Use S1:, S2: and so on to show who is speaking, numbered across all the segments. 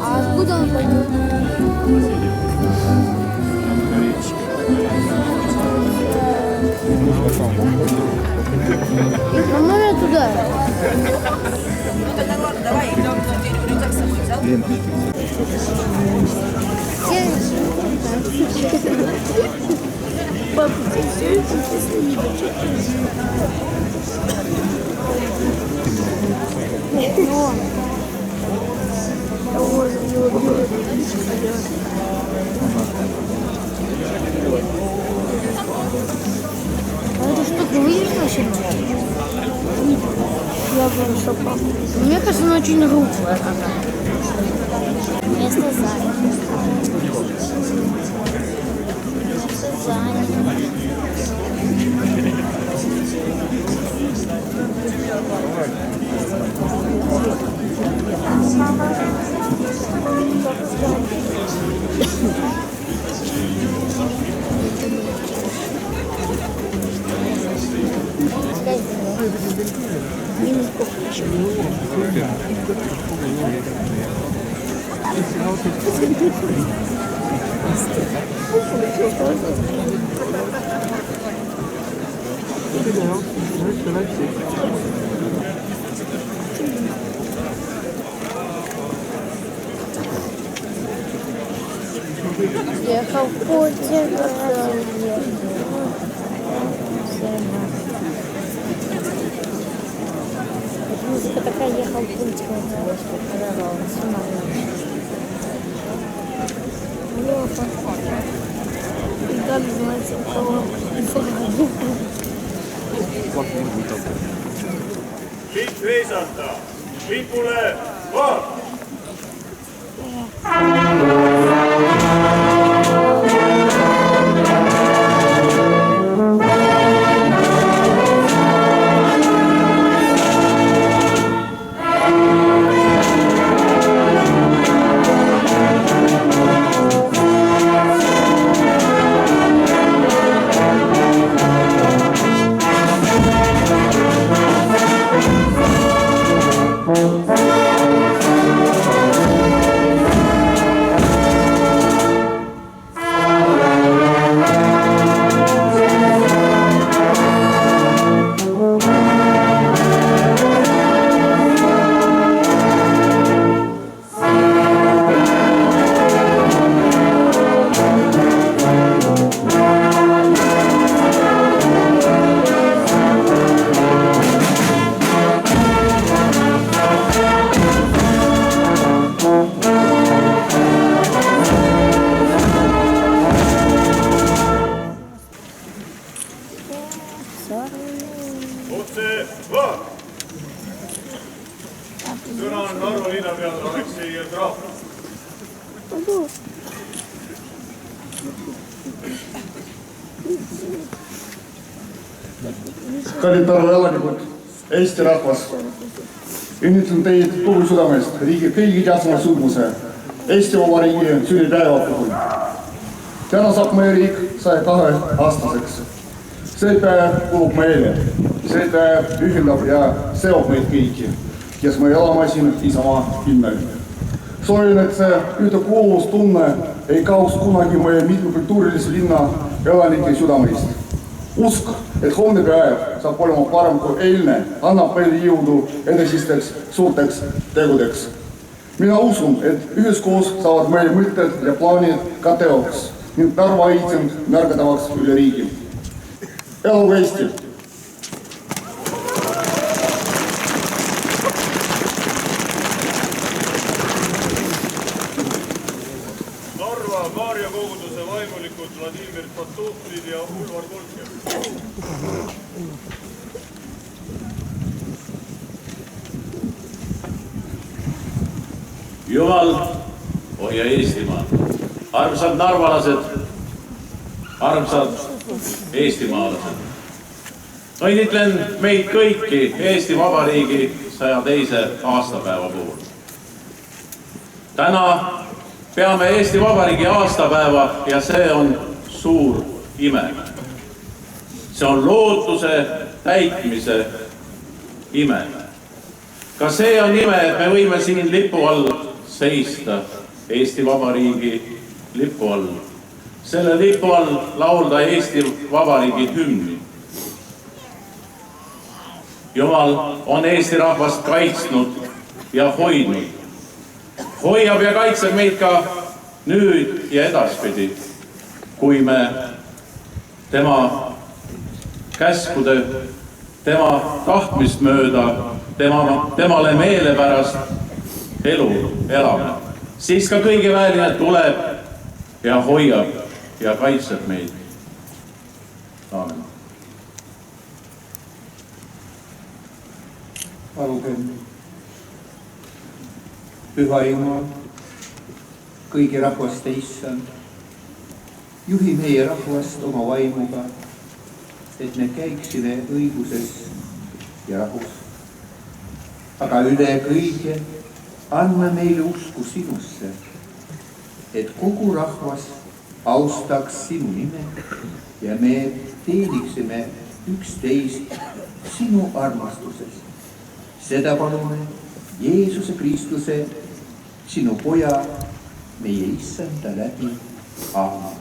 S1: А откуда он пойдет? А можно туда?
S2: Давай, рюкзак с собой взял?
S1: Папа, ты все еще счастливый. А эту штуку видишь вообще? Я говорю, что папа. Мне кажется, она очень грубая какая-то. Место занято. Место занято. Ехал в поезде. Музыка такая, ехал в пункте. Как называется у кого?
S3: Siit veisata, lipule vaat! Otse vaat! Sõna on Narva linnapeal Aleksei Jevgrafov.
S4: Kallid Narva elanikud, Eesti rahvas, õnnitlen teid kogu südamest riigi kõige tähtsama sündmuse Eesti Vabariigi sünnipäeva puhul. Täna saab meie riik 102-aastaseks. See päev kulub meile, see päev ühendab ja seob meid kõiki, kes me elame siin isamaa pinnal. Soovin, et see ühtekuuluvustunne ei kaoks kunagi meie mitmekultuurilise linna elanike südameist. Usk, et homne päev saab olema parem kui eilne, annab meile jõudu edasisteks suurteks tegudeks. Mina usun, et üheskoos saavad meie mõtted ja plaanid ka teoks ning Narva aiting märgatavaks üle riigi. Elu Eesti!
S3: Narva Maarja koguduse vaimulikud Vladimir Patuhvin ja Ulvar Koltjev.
S5: Jumal, hoia Eestimaa. Armsad narvalased, armsad eestimaalased. Õnnitlen meid kõiki Eesti Vabariigi 102. aastapäeva puhul. Täna peame Eesti Vabariigi aastapäeva ja see on suur ime. see on lootuse täitmise ime. Ka see on ime, et me võime siin lipu all seista, Eesti Vabariigi lipu all. Selle lipu all laulda Eesti Vabariigi hümni. Jumal on Eesti rahvast kaitsnud ja hoidnud. Hoiab ja kaitseb meid ka nüüd ja edaspidi, kui me tema käskude, tema tahtmist mööda, temale meelepärast elu elame. Siis ka kõigeväeline tuleb ja hoiab ja kaitseb meid. Aamen.
S6: Palugem, Püha Jumal, kõigi rahvaste issand, juhi meie rahvast oma vaimuga, et me käiksime õiguses ja rahus. Aga üle kõige anna meile usku sinusse, et kogu rahvas austaks sinu nime ja me teeniksime üksteist sinu armastuses. Seda palume Jeesuse Kristuse, sinu poja, meie issanda läbi. Aamen.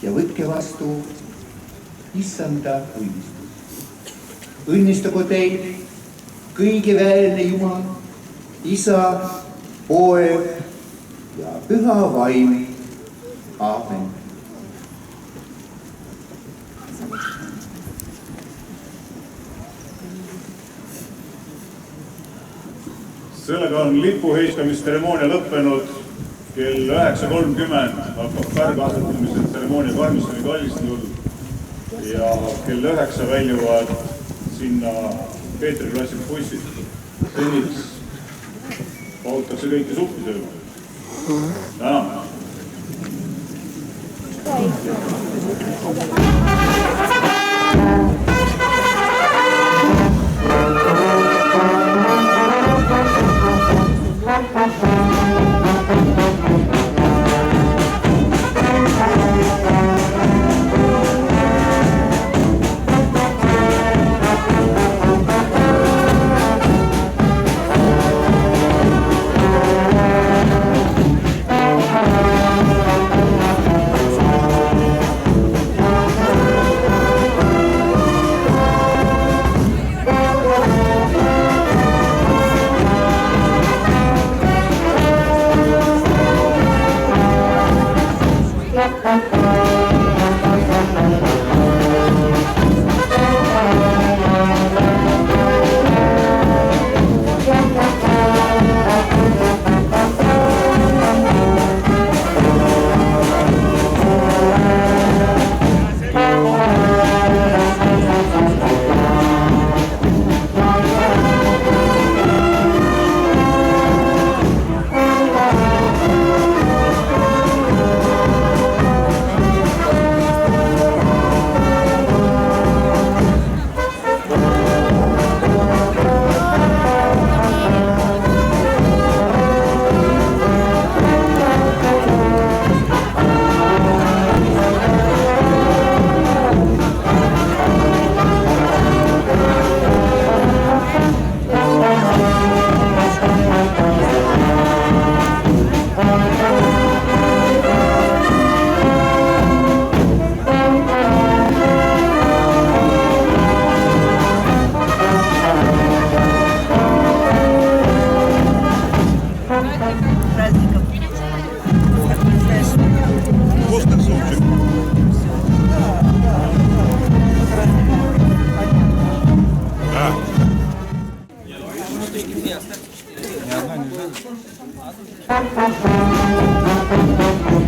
S6: Ja võtke vastu issanda õnnistus. Õnnistagu teid kõigeväeline Jumal, Isa, Poeg ja Püha Vaim. Aamen.
S3: Sellega on lipuheiskamistseremoonia lõppenud. Kell 9.30 hakkab pärgasetamise tseremoonia karmistuni kallistul ja kell 9 väljuvad sinna Peetri klassi bussid. Seniks pahutakse kõiki suppi sööma. Täname.
S1: Thank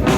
S1: you.